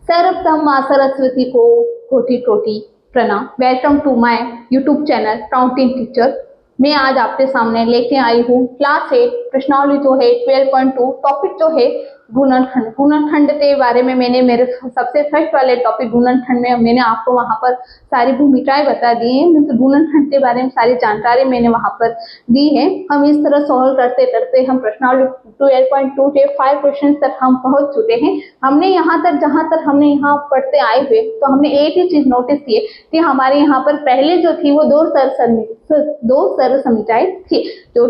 सर्वप्रथम माँ सरस्वती को कोटि कोटि प्रणाम। Welcome to my YouTube channel Counting Teacher. मैं आज आपके सामने लेके आई हूँ क्लास 8 प्रश्नावली जो है 12.2 टॉपिक जो है गुणनखंड। गुणनखंड के बारे में मैंने मेरे सबसे फर्स्ट वाले टॉपिक गुणनखंड में मैंने आपको वहां पर सारी भूमिकाएं बता दी हैं। गुणनखंड के बारे में सारी जानकारी मैंने वहां पर दी है। हम इस तरह सॉल्व करते करते हम प्रश्नावली 12.2 के 5 क्वेश्चन तक हम पहुंच चुके हैं। हमने यहाँ तक जहां तक हमने यहाँ पढ़ते आए हुए तो हमने एक ही चीज नोटिस की कि हमारे यहाँ पर पहले जो थी वो दो सर्व समीकरण थी जो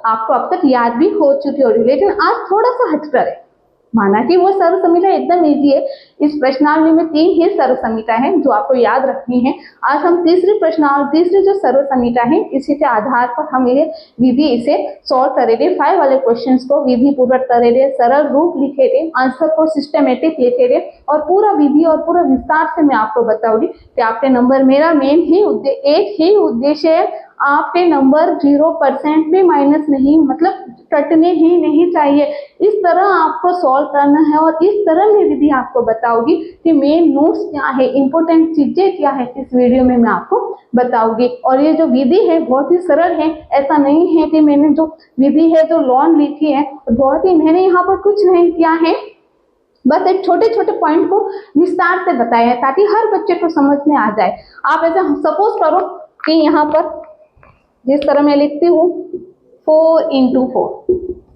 आपको अब तक याद भी हो चुकी होगी, लेकिन आज थोड़ा सा हटकर है। माना कि वो सर्व समीकरण एकदम इजी है। इस प्रश्नावली में 3 ही सर्व समीकरण हैं जो आपको याद रखनी है। आज हम तीसरी जो सर्व समीकरण है इसी के आधार पर हम ये विधि इसे सॉल्व करेंगे। 5 वाले क्वेश्चंस को विधि पूर्वक करेंगे, सरल रूप लिखेंगे, आंसर को सिस्टमेटिक लिखेंगे और पूरा विधि और पूरा विस्तार से मैं आपको बताऊंगी कि आपके नंबर, मेरा मेन ही एक ही उद्देश्य है, आपके नंबर 0% भी माइनस नहीं, मतलब कटने ही नहीं चाहिए। इस तरह आपको सॉल्व करना है और इस तरह मैं विधि आपको बताऊंगी कि मेन नोट्स क्या है, इंपॉर्टेंट चीजें क्या है, इस वीडियो में मैं आपको बताऊंगी। और ये जो विधि है बहुत ही सरल है। ऐसा नहीं है कि मैंने जो विधि है जो लॉन्ग लिखी है बहुत ही, मैंने यहाँ पर कुछ नहीं किया है, बस एक छोटे छोटे पॉइंट को विस्तार से बताया है ताकि हर बच्चे को समझ में आ जाए। आप ऐसा सपोज करो कि यहाँ पर जिस तरह मैं लिखती हूँ 4 into 4,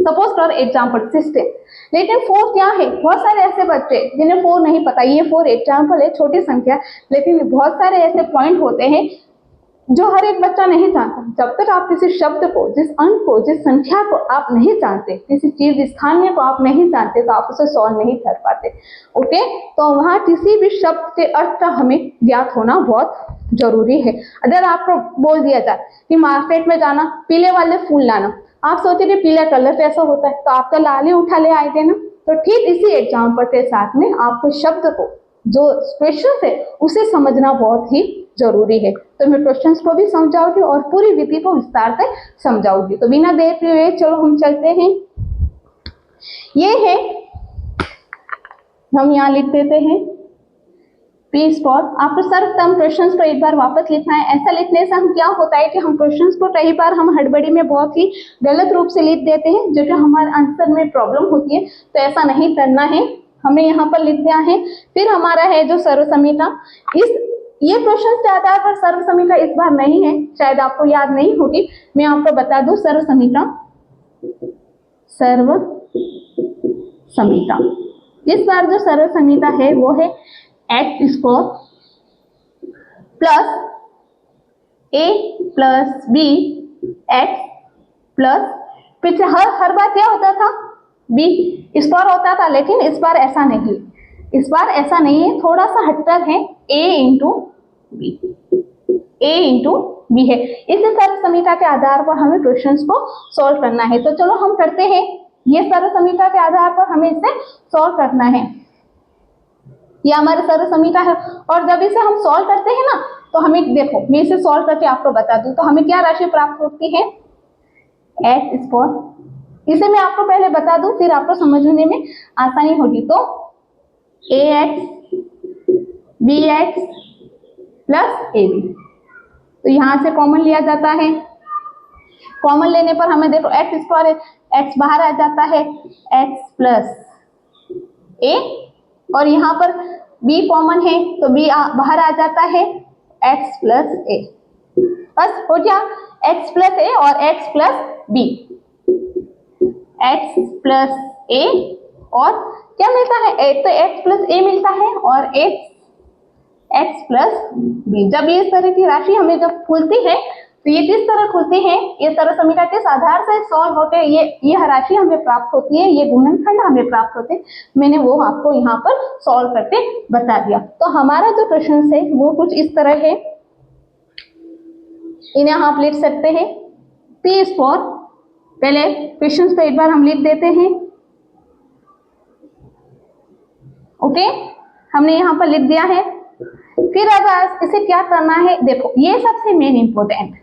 सपोज कर एग्जाम्पल सिस्टम, लेकिन 4 क्या है? बहुत सारे ऐसे बच्चे जिन्हें 4 नहीं पता, ये 4 एग्जाम्पल है, छोटी संख्या, लेकिन बहुत सारे ऐसे पॉइंट होते हैं जो हर एक बच्चा नहीं जानता। जब तक आप किसी शब्द को, जिस अंक को, जिस संख्या को आप नहीं जानते, किसी चीज स्थानीय को आप नहीं जानते तो आप उसे सॉल्व नहीं कर पाते। ओके, तो वहां किसी भी शब्द के अर्थ का हमें ज्ञात होना बहुत जरूरी है। अगर आपको बोल दिया जाए कि मार्केट में जाना, पीले वाले फूल लाना, आप सोचेंगे पीला कलर कैसा होता है, तो आप तो लाल ही उठा ले आएंगे ना। तो ठीक इसी एग्जाम्पल के साथ में आपको शब्द को, जो क्वेश्चन है, उसे समझना बहुत ही जरूरी है। तो मैं क्वेश्चंस को भी समझाऊंगी और पूरी विधि को विस्तार से समझाऊंगी। तो बिना देर हुए चलो हम चलते हैं। ये है, हम यहाँ लिख देते हैं P स्पॉट। आपको सर्वप्रथम क्वेश्चंस को एक बार वापस लिखना है। ऐसा लिखने से हम क्या होता है कि हम क्वेश्चंस को कई बार हम हड़बड़ी में बहुत ही गलत रूप से लिख देते हैं, जो कि हमारे आंसर में प्रॉब्लम होती है। तो ऐसा नहीं करना है, हमने यहाँ पर लिख दिया है। फिर हमारा है जो सर्व समीकरण, ये क्वेश्चन के आधार पर सर्व समीकरण इस बार नहीं है, शायद आपको याद नहीं होगी, मैं आपको बता दूं। सर्व समीकरण इस बार जो सर्व समीकरण है वो है x square plus a plus b x plus, पीछे हर बार क्या होता था, b स्क्वायर होता था, लेकिन इस बार ऐसा नहीं, इस बार ऐसा नहीं है, थोड़ा सा हटकर है, a इंटू बी है। इस सर्व समीकरण के आधार पर हमें क्वेश्चंस को सॉल्व करना है। तो चलो हम करते हैं। ये सर्व समीकरण के आधार पर हमें इसे सॉल्व करना है। ये हमारे सर्व समीकरण है और जब इसे हम सॉल्व करते हैं ना, तो हमें देखो, मैं इसे सॉल्व करके आपको बता दूं तो हमें क्या राशि प्राप्त होती है, एक्स स्क्वायर। इसे मैं आपको पहले बता दूं फिर आपको समझने में आसानी होगी। तो ax bx plus a b, तो यहां से कॉमन लिया जाता है। कॉमन लेने पर हमें देखो एक्स स्क्वायर, एक्स बाहर आ जाता है, एक्स प्लस ए, और यहाँ पर b कॉमन है तो b बाहर आ जाता है, x प्लस ए। बस हो गया, x प्लस ए और x plus b, x plus A और क्या मिलता है, तो x प्लस ए मिलता है और x प्लस बी। जब ये इस तरह की राशि हमें जब खुलती है तो ये किस तरह खुलती है, ये सर्व समीकरण किस आधार से सॉल्व होते हैं, ये राशि हमें प्राप्त होती है, ये गुणनखंड हमें प्राप्त होते हैं। मैंने वो आपको यहाँ पर सॉल्व करके बता दिया। तो हमारा जो क्वेश्चन है वो कुछ इस तरह है, इन्हें आप लिख सकते हैं P स्क्वायर। पहले क्वेश्चन को एक बार हम लिख देते हैं। ओके, हमने यहाँ पर लिख दिया है। फिर अब इसे क्या करना है, देखो ये सबसे मेन इंपॉर्टेंट,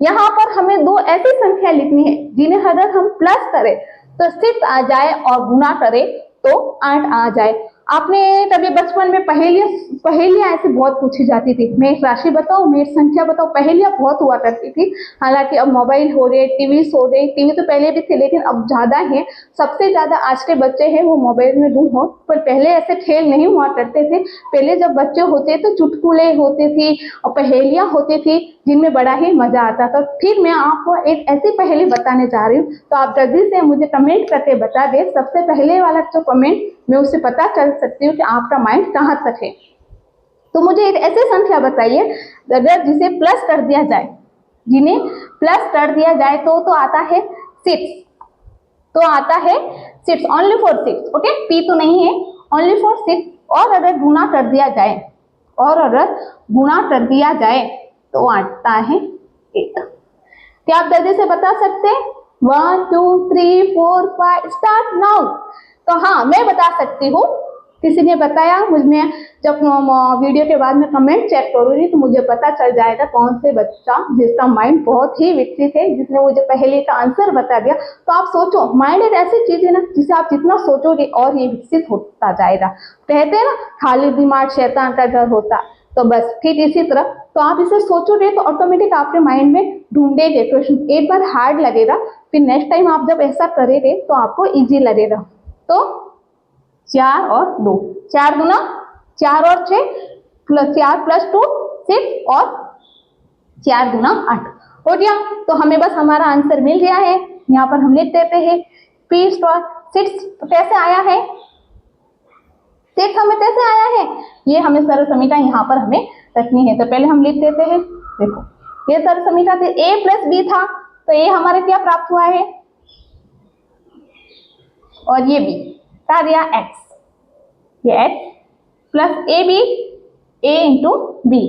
यहाँ पर हमें दो ऐसी संख्या लिखनी है जिन्हें अगर हम प्लस करें तो 6 आ जाए और गुना करें तो 8 आ जाए। आपने तभी बचपन में पहेलियां ऐसे बहुत पूछी जाती थी, मैं एक राशि बताऊं, मैं एक संख्या बताऊं, पहेलियां बहुत हुआ करती थी। हालांकि अब मोबाइल हो रहे, टीवी हो रहे, टीवी तो पहले भी थे लेकिन अब ज्यादा है। सबसे ज्यादा आज के बच्चे हैं वो मोबाइल में गुम हो, पर पहले ऐसे खेल नहीं हुआ करते थे। पहले जब बच्चे होते तो चुटकुले होते थे और पहेलियां होती थी जिनमें बड़ा ही मजा आता था। फिर मैं आपको एक ऐसी पहेली बताने जा रही हूँ, तो आप जल्दी से मुझे कमेंट करके बता दें। सबसे पहले वाला जो कमेंट, मैं उससे पता चल सकती हूँ कि आपका माइंड कहाँ तक है। तो मुझे एक ऐसी संख्या बताइए अगर जिसे प्लस कर दिया जाए, जिन्हें प्लस कर दिया जाए तो आता है 6, तो आता है 6, ओनली फॉर 6, ओके, पी तो नहीं है, ओनली फॉर 6। और अगर गुना कर दिया जाए, और अगर गुणा कर दिया जाए तो आता है 8। क्या आप जल्दी से बता सकते हैं? 1 2 3 4 5 स्टार्ट नाउ। तो हाँ, मैं बता सकती हूँ। किसी ने बताया मुझे, जब वीडियो के बाद में कमेंट चेक करूंगी तो मुझे पता चल जाएगा कौन से बच्चा जिसका माइंड बहुत ही विकसित है, जिसने मुझे पहले का आंसर बता दिया। तो आप सोचो, माइंड एक ऐसी चीज है ना जिसे आप जितना सोचोगे और ये विकसित होता जाएगा। कहते हैं ना, खाली दिमाग शैतान का घर होता, तो बस ठीक इसी तरह। तो आप इसे सोचोगे तो ऑटोमेटिक आपके माइंड में ढूंढेगे क्वेश्चन। एक बार हार्ड लगेगा, फिर नेक्स्ट टाइम आप जब ऐसा करेंगे तो आपको इजी लगेगा। तो 4 और 2, 4 गुना 4 और 6, प्लस 4 प्लस 2 6, और 4 गुना 8 हो गया। तो हमें बस हमारा आंसर मिल गया है। यहाँ पर हम लिख देते हैं पी स्क्वायर 6 कैसे आया है, 6 हमें कैसे आया है, ये हमें सरल समीकरण यहाँ पर हमें रखनी है। तो पहले हम लिख देते हैं, देखो ये सरल समीकरण थे, a प्लस बी था, तो ये हमारे क्या प्राप्त हुआ है, और ये b का दिया x, ये x plus a b, a into b,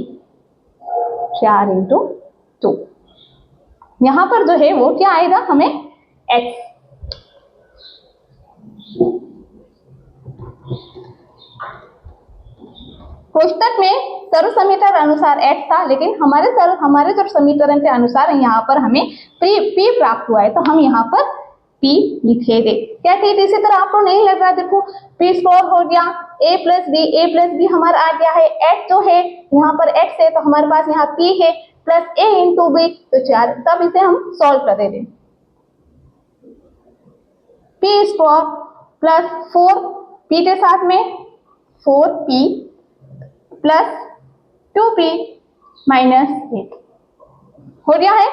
4 into 2, यहां पर जो है वो क्या आएगा हमें x। पुस्तक में सरल समीकरण अनुसार x था, लेकिन हमारे जो समीकरण के अनुसार यहाँ पर हमें p प्राप्त हुआ है, तो हम यहाँ पर p लिखेंगे। क्या ठीक इसी तरह आपको नहीं लग रहा, देखो p स्क्वायर हो गया a प्लस बी हमारा आ गया है, x जो है यहाँ पर x है तो हमारे पास यहाँ p है, प्लस a इंटू बी, तो 4। तब इसे हम सॉल्व कर देंगे। p स्क्वायर प्लस 4 p के साथ में 4p प्लस 2p माइनस 8 हो गया है।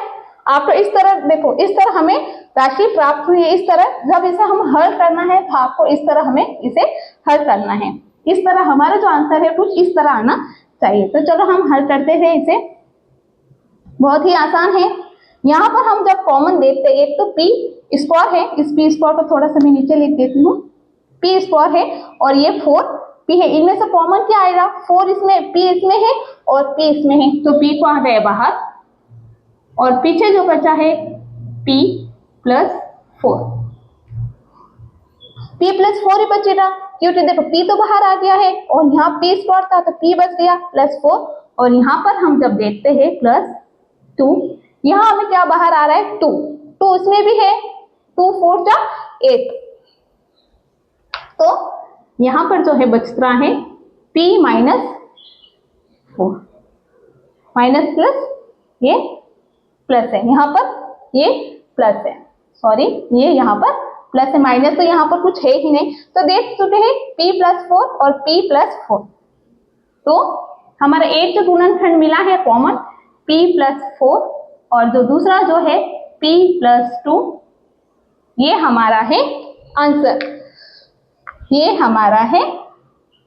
आपको इस तरह देखो, इस तरह हमें राशि प्राप्त हुई है। इस तरह जब इसे हम हल करना है तो आपको इस तरह हमें इसे हल करना है। इस तरह हमारा जो आंसर है कुछ इस तरह आना चाहिए। तो चलो हम हल करते हैं इसे, बहुत ही आसान है। यहाँ पर हम जब कॉमन देखते हैं, एक तो p स्क्वायर है, इस p स्क्वायर को थोड़ा सा मैं नीचे लिख देती हूँ, p स्क्वायर है और ये 4p है, इनमें से कॉमन क्या आएगा, 4 इसमें, p इसमें है और p इसमें है, तो p को आ गया बाहर, और पीछे जो बचा है p प्लस 4, p प्लस 4 ही बचेगा, क्योंकि देखो p तो बाहर आ गया है और यहाँ p स्क्वायर था तो p बच गया प्लस 4, और यहाँ पर हम जब देखते हैं प्लस 2, यहाँ हमें क्या बाहर आ रहा है 2, तो इसमें भी है 2 4 जा 8, तो यहाँ पर जो है बच रहा है p माइनस 4, माइनस प्लस ये प्लस है, यहाँ पर ये प्लस है, सॉरी ये यहाँ पर प्लस है, माइनस तो यहाँ पर कुछ है ही नहीं। तो देख चुके हैं p प्लस 4 और p प्लस 4, तो हमारा एक जो गुणनखंड मिला है कॉमन p प्लस 4, और जो दूसरा जो है p प्लस 2, ये हमारा है आंसर, ये हमारा है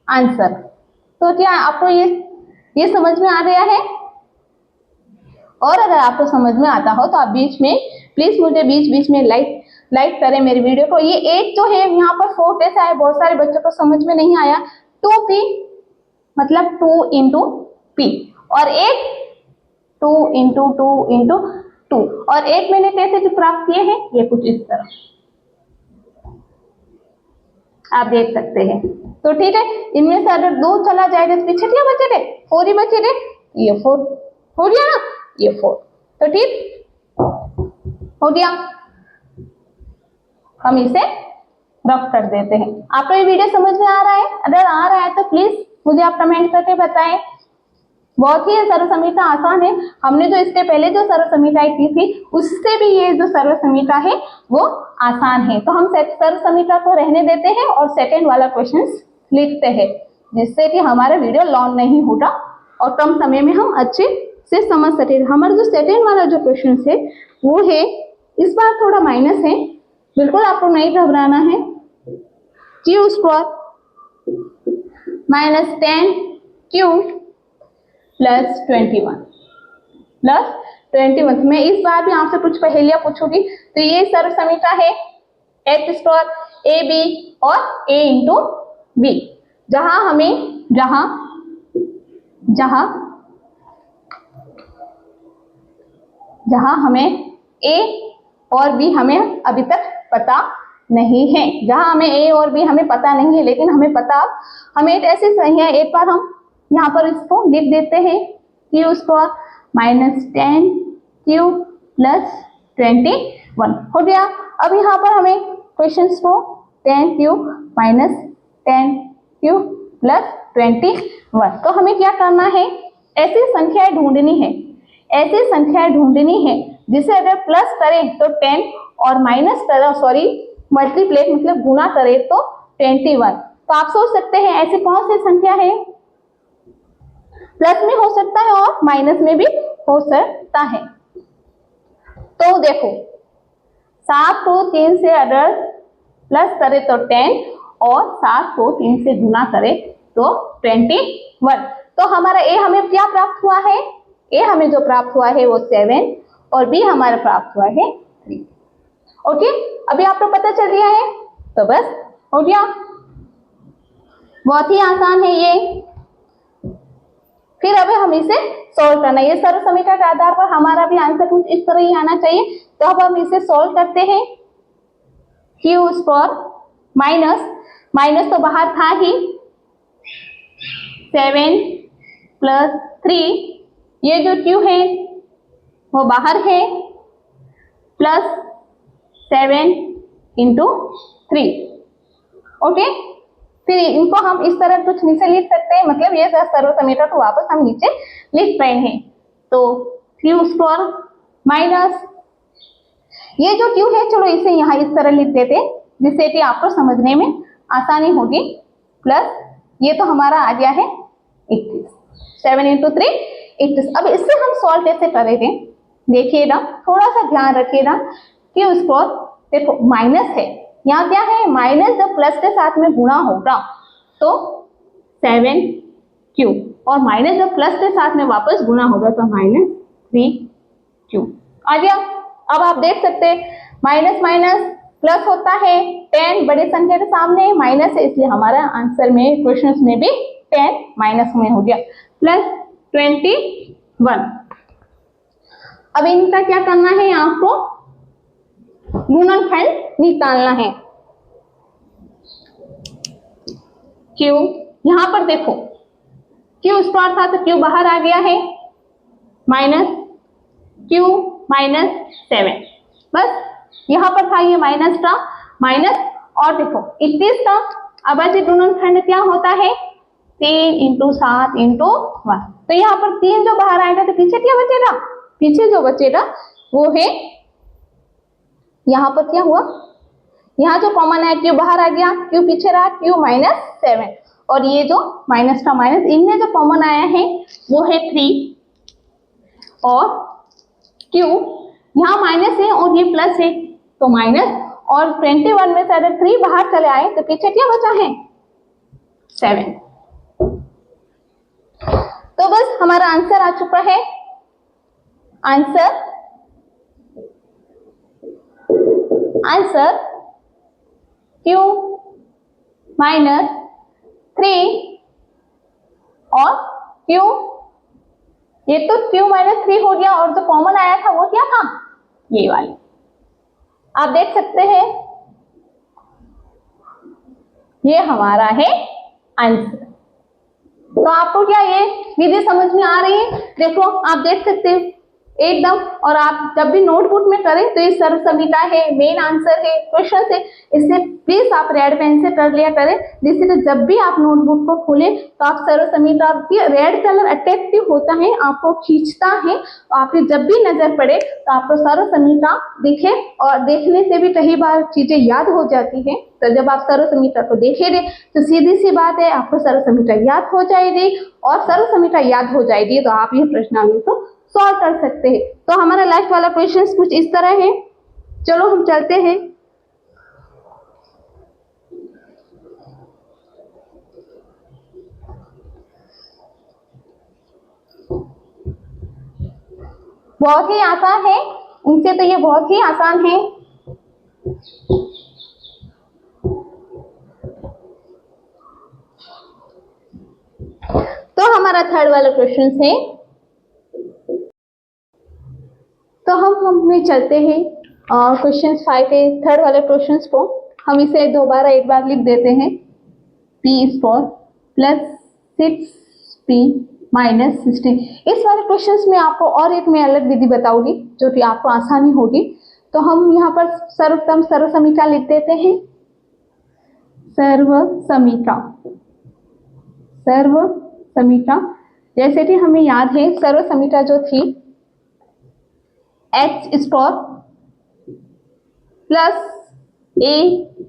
आंसर। तो क्या आपको ये समझ में आ गया है? और अगर आपको समझ में आता हो तो आप बीच में प्लीज मुझे बीच में लाइक करें मेरी वीडियो को। ये एक जो है यहाँ पर 4 कैसे आया, बहुत सारे बच्चों को समझ में नहीं आया। 2p मतलब 2 इंटू p, और एक 2 इंटू 2 इंटू 2, और एक मैंने कैसे प्राप्त किए हैं, ये कुछ इस तरह आप देख सकते हैं। तो ठीक है, इनमें से अगर 2 चला जाएगा तो पीछे क्या बचेगा, 4 ही बचेगा, ये 4 हो गया ना, ये 4, तो ठीक हो गया। हम इसे रफ कर देते हैं। आपको ये वीडियो समझ में आ रहा है? अगर आ रहा है तो प्लीज मुझे आप कमेंट करके बताएं। बहुत ही सर्व समीकरण आसान है। हमने जो इसके पहले जो सर्व समीकरण की थी उससे भी ये जो सर्व समीकरण है वो आसान है। तो हम सर्व समीकरण को रहने देते हैं और सेकंड वाला क्वेश्चन लिखते हैं, जिससे कि हमारा वीडियो लॉन्ग नहीं होगा और कम समय में हम अच्छे से समझ सके। हमारा जो सेकंड वाला जो क्वेश्चन है वो है, इस बार थोड़ा माइनस है, बिल्कुल आपको नहीं घबराना है। Q square minus 10 Q plus 21। मैं इस बार भी आपसे कुछ पहेलियां पूछूंगी। तो ये सर्व समीकरण है एच स्क्वायर ए बी और ए इंटू बी, जहां हमें ए और बी हमें अभी तक पता नहीं है। जहां हमें ए और बी हमें पता नहीं है, लेकिन हमें ऐसी सही है। एक बार हम यहाँ पर इसको लिख देते हैं, Q square minus 10 Q plus 21 हो गया। अब यहाँ पर हमें क्वेश्चन को 10 क्यू माइनस 10 क्यू प्लस 21, तो हमें क्या करना है, ऐसी संख्याएं ढूंढनी है जिसे अगर प्लस करें तो 10 और माइनस करें मल्टीप्लेट मतलब गुना करें तो 21। तो आप सोच सकते हैं ऐसी कौन सी संख्या है, प्लस में हो सकता है और माइनस में भी हो सकता है। तो देखो 7 को 3 से अगर प्लस करे तो 10 और 7 को 3 से गुना करे तो 21। तो हमारा ए हमें क्या प्राप्त हुआ है, ए हमें जो प्राप्त हुआ है वो 7 और बी हमारा प्राप्त हुआ है 3। ओके, अभी आपको पता चल गया है, तो बस हो गया, बहुत ही आसान है ये। फिर अभी हम इसे सॉल्व करना है। ये सर्व समीकरण के आधार पर हमारा भी आंसर कुछ इस तरह ही आना चाहिए। तो अब हम इसे सॉल्व करते हैं। क्यू स्क्वायर माइनस तो बाहर था ही, 7 प्लस 3, ये जो क्यू है वो बाहर है, प्लस 7 इंटू 3। ओके, फिर इनको हम इस तरह कुछ नीचे लिख सकते हैं, मतलब ये सर्व समीकरण को वापस हम नीचे लिख रहे हैं। तो क्यू स्क्वायर माइनस ये जो क्यू है, चलो इसे यहाँ इस तरह लिख देते हैं जिससे कि आपको समझने में आसानी होगी, प्लस ये तो हमारा आ गया है 21, 7 इंटू 3 21। अब इससे हम सॉल्व कैसे करेंगे, देखिएगा, थोड़ा सा ध्यान रखिएगा। क्यू स्क्वायर देखो माइनस है, यहाँ क्या है, माइनस जब प्लस के साथ में गुणा होगा तो 7 क्यू, और माइनस जब प्लस के साथ में वापस गुणा होगा तो माइनस 3 क्यू आ गया। अब आप देख सकते हैं माइनस माइनस प्लस होता है, 10 बड़ी संख्या के सामने माइनस है, इसलिए हमारा आंसर में क्वेश्चन में भी 10 माइनस में हो गया, प्लस 21। अब इनका क्या करना है, आपको गुणनखंड निकालना है। क्यू यहां पर देखो क्यू स्क्वायर था तो क्यू बाहर आ गया है, माइनस क्यू माइनस 7, बस यहां पर था ये माइनस का माइनस, और देखो 21 का अभाज्य गुणनखंड क्या होता है, 3 इंटू 7 इंटू 1। तो यहाँ पर 3 जो बाहर आएगा तो पीछे क्या बचेगा, पीछे जो बचेगा वो है, यहाँ पर क्या हुआ, यहाँ जो कॉमन है क्यू बाहर आ गया, क्यू पीछे रहा, क्यू माइनस 7, और ये जो माइनस का माइनस, इनमें जो कॉमन आया है वो है 3, और क्यू यहाँ माइनस है और ये प्लस है तो माइनस, और 21 में से अगर 3 बाहर चले आए तो पीछे क्या बचा है, 7। तो बस हमारा आंसर आ चुका है। आंसर क्यू माइनस 3 और क्यू, ये तो क्यू माइनस 3 हो गया, और जो कॉमन आया था वो क्या था, ये वाली, आप देख सकते हैं ये हमारा है आंसर। तो आपको क्या ये विधि समझ में आ रही है, देखो आप देख सकते हैं एकदम। और आप जब भी नोटबुक में करें तो ये सर्व समीटा है, मेन आंसर है, क्वेश्चन है, इससे प्लीज आप रेड पेन से कर लिया करें, जिससे तो जब भी आप नोटबुक को खोलें तो आप सर्व समीटा, रेड कलर अट्रैक्टिव होता है, आपको खींचता है, आपकी जब भी नजर पड़े तो आपको सर्व समीटा दिखे, और देखने से भी कई बार चीजें याद हो जाती है। तो जब आप सर्व समीटा को देखेंगे तो सीधी सी बात है, आपको सर्व समीटा याद हो जाएगी, और सर्व समीटा याद हो जाएगी तो आप ये प्रश्नावली को सॉल्व कर सकते हैं। तो हमारा लास्ट वाला क्वेश्चन कुछ इस तरह है। चलो हम चलते हैं। बहुत ही आसान है, उनसे तो ये बहुत ही आसान है। तो हमारा थर्ड वाला क्वेश्चन है, तो हम चलते हैं क्वेश्चन 5 के थर्ड वाले क्वेश्चन को। हम इसे दोबारा एक बार लिख देते हैं। P is for +6P - 16। इस वाले क्वेश्चन में आपको और एक मैं अलग विधि बताऊंगी जो कि आपको आसानी होगी। तो हम यहाँ पर सर्वोत्तम सर्व समीटा लिख देते हैं। सर्व समीटा, सर्व समीटा, जैसे कि हमें याद है सर्व समीटा जो थी H store +A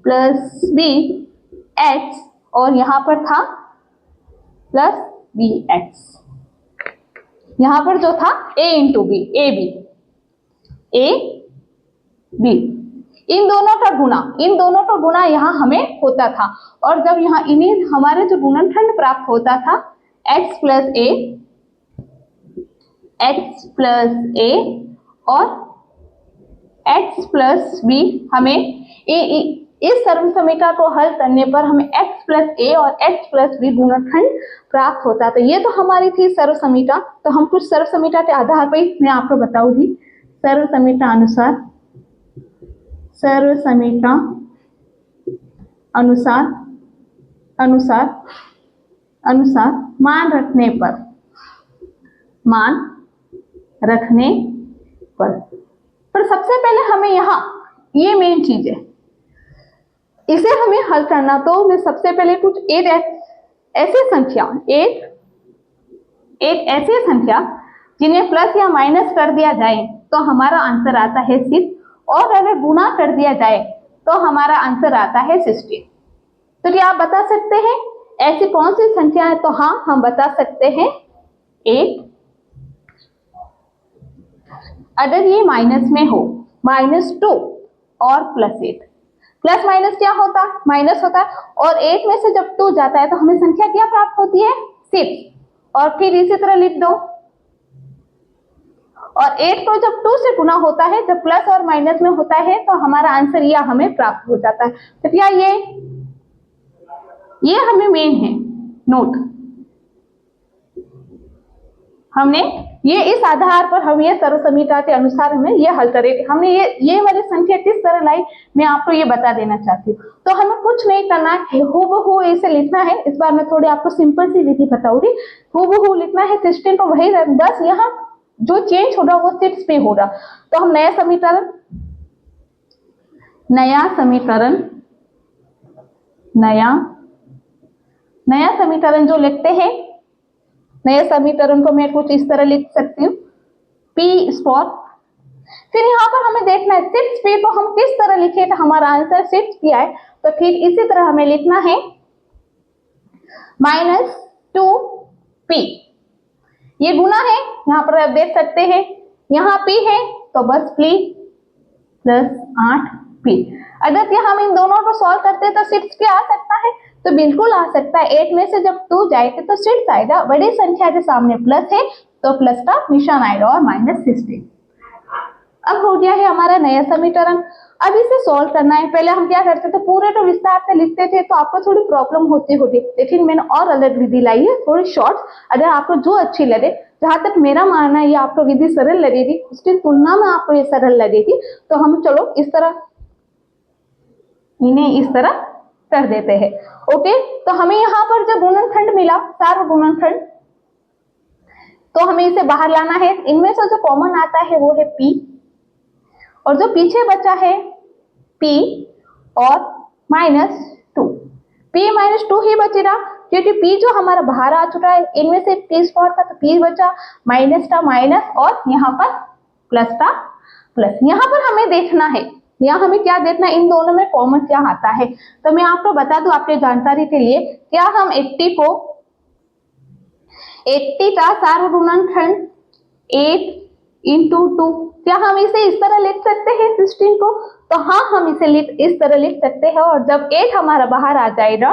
+B H, और यहां पर था +BX, यहां पर जो था A × B, A B, इन दोनों का गुणा यहाँ हमें होता था। और जब यहाँ इन्हें हमारे जो गुणनखंड प्राप्त होता था X + A और X + B, हमें इस सर्व समीटा को हल करने पर हमें X + A और X + B गुणनखंड प्राप्त होता। तो ये तो हमारी थी सर्व समीटा। तो हम कुछ सर्व समीटा के आधार पर मैं आपको बताऊंगी। सर्व समीटा अनुसार, सर्व समीटा अनुसार अनुसार अनुसार मान रखने पर सबसे पहले हमें यहाँ ये मेन चीज है, इसे हमें हल करना। तो मैं सबसे पहले कुछ एक ऐसी संख्या जिन्हें प्लस या माइनस कर दिया जाए तो हमारा आंसर आता है 6, और अगर गुणा कर दिया जाए तो हमारा आंसर आता है 16। तो क्या आप बता सकते हैं ऐसी कौन सी संख्या है? तो हाँ, हम बता सकते हैं 8। अगर ये माइनस में हो, -2 और +8, प्लस माइनस क्या होता है? माइनस होता है। और 8 में से जब 2 जाता है तो हमें संख्या क्या प्राप्त होती है? 6। और फिर इसी तरह लिख दो। और 8 को जब 2 से गुना होता है, जब प्लस और माइनस में होता है, तो हमारा आंसर यह हमें प्राप्त हो जाता है। तो क्या ये हमें मेन है नोट। हमने ये इस आधार पर हम ये सर्व समीटा के अनुसार हमें ये हल करेंगे। हमने ये वाली संख्या किस तरह लाई, मैं आपको ये बता देना चाहती हूँ। तो हमें कुछ नहीं करना है, हूबहू ऐसे लिखना है। इस बार मैं थोड़ी आपको सिंपल सी विधि बताऊंगी। हूबहू लिखना है, 16 को वही, बस यहाँ जो चेंज होगा वो 6 पे होगा। तो हम नया समीकरण जो लिखते हैं, नए समीकरण को मैं कुछ इस तरह लिख सकती हूँ। P स्क्वायर, फिर यहाँ पर हमें देखना है 6P को हम किस तरह लिखे तो हमारा आंसर 6P आए। तो फिर इसी तरह हमें लिखना है -2P, ये गुना है, यहाँ पर आप देख सकते हैं, यहाँ P है तो बस P +8P। अगर हम इन दोनों को सॉल्व करते हैं तो 6P आ सकता है, तो बिल्कुल आ सकता है। 8 में से जब 2 जाएगा तो 6 आएगा, बड़ी संख्या के सामने प्लस है तो प्लस का निशान आएगा और -16। अब हो गया है हमारा नया समीकरण। अब इसे सॉल्व करना है। पहले हम क्या करते थे, पूरे तो विस्तार से लिखते थे तो आपको थोड़ी प्रॉब्लम होती, लेकिन मैंने और अलग विधि लाई है, थोड़ी शॉर्ट। अगर आपको जो अच्छी लगे, जहां तक मेरा मानना है ये आपको विधि सरल लगेगी, उसकी तुलना में आपको ये सरल लगेगी, तो हम चलो इस तरह इन्हें इस तरह कर देते हैं। ओके, तो हमें यहाँ पर जो गुणनखंड मिला, सार्वगुणनखंड तो हमें इसे बाहर लाना है। इनमें से जो कॉमन आता है वो है P, और जो पीछे बचा है P और -2, P -2 ही बचेगा, क्योंकि P जो हमारा बाहर आ चुका है, इनमें से P स्क्वायर था तो P बचा, माइनस का माइनस और यहाँ पर प्लस का प्लस। यहाँ पर हमें देखना है, यहाँ हमें क्या देखना है, इन दोनों में कॉमन क्या आता है। तो मैं आपको बता दूं आपके जानकारी के लिए, क्या हम 80 को 80 का सार्वगुणनखंड 8 × 2, क्या हम इसे इस तरह लिख सकते हैं 16 को? तो हाँ, हम इसे इस तरह लिख सकते हैं। और जब 8 हमारा बाहर आ जाएगा,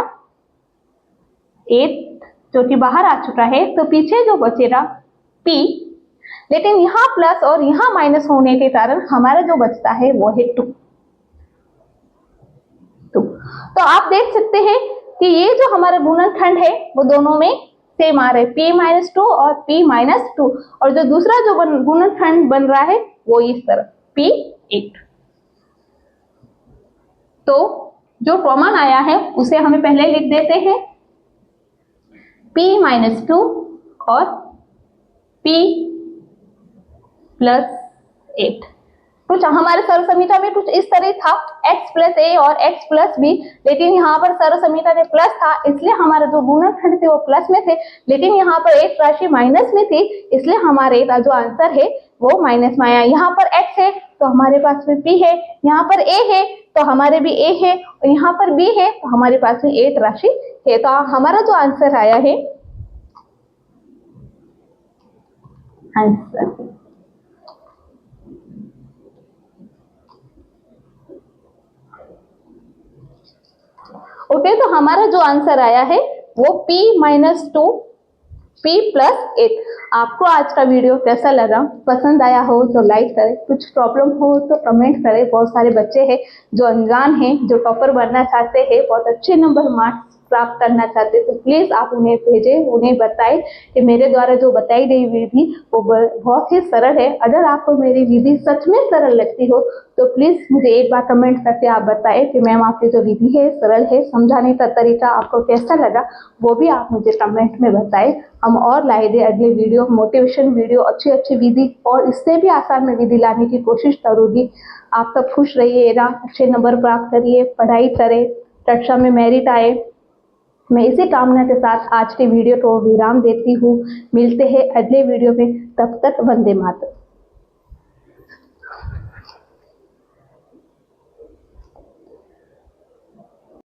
8 जो कि बाहर आ चुका है, तो पीछे जो बचेगा P, लेकिन यहाँ प्लस और यहाँ माइनस होने के कारण हमारा जो बचता है वो है 2। तो आप देख सकते हैं कि ये जो हमारा गुणनखंड है वो दोनों में सेम आ रहा है, P -2 और P -2, और जो दूसरा जो गुणनखंड बन रहा है वो इस तरह P8। तो जो कॉमन आया है उसे हमें पहले लिख देते हैं, P -2 और P +8। कुछ हमारे सर्वसमीता में कुछ इस तरह था, x + a और x + b, लेकिन यहाँ पर सर्वसमीता में प्लस था, इसलिए हमारा जो गुणनखंड थे वो प्लस में थे, लेकिन यहाँ पर एक राशि माइनस में थी, इसलिए हमारे का जो आंसर है वो माइनस में आया। यहाँ पर x है तो हमारे पास में p है, यहाँ पर a है तो हमारे भी a है, और यहाँ पर b है तो हमारे पास में 8 राशि है। तो हमारा जो आंसर आया है, आंसर ओके, तो हमारा जो आंसर आया है वो P -2 P +8। आपको आज का वीडियो कैसा लगा? पसंद आया हो तो लाइक करें, कुछ प्रॉब्लम हो तो कमेंट करें। बहुत सारे बच्चे हैं जो अनजान हैं, जो टॉपर बनना चाहते हैं, बहुत अच्छे नंबर मार्क्स प्राप्त करना चाहते हैं, तो प्लीज़ आप उन्हें भेजें, उन्हें बताएं कि मेरे द्वारा जो बताई गई विधि वो बहुत ही सरल है। अगर आपको मेरी विधि सच में सरल लगती हो तो प्लीज़ मुझे एक बार कमेंट करके आप बताएं कि मैम आपकी जो विधि है सरल है, समझाने का तरीका आपको कैसा लगा, वो भी आप मुझे कमेंट में बताएं। हम और लाए दे अगले वीडियो, मोटिवेशन वीडियो, अच्छी अच्छी विधि और इससे भी आसान में विधि लाने की कोशिश करूँगी। आप सब खुश रहिएगा, अच्छे नंबर प्राप्त करिए, पढ़ाई करें, कक्षा में मेरिट आए। मैं इसी कामना के साथ आज के वीडियो को विराम देती हूँ। मिलते हैं अगले वीडियो में, तब तक वंदे मातरम।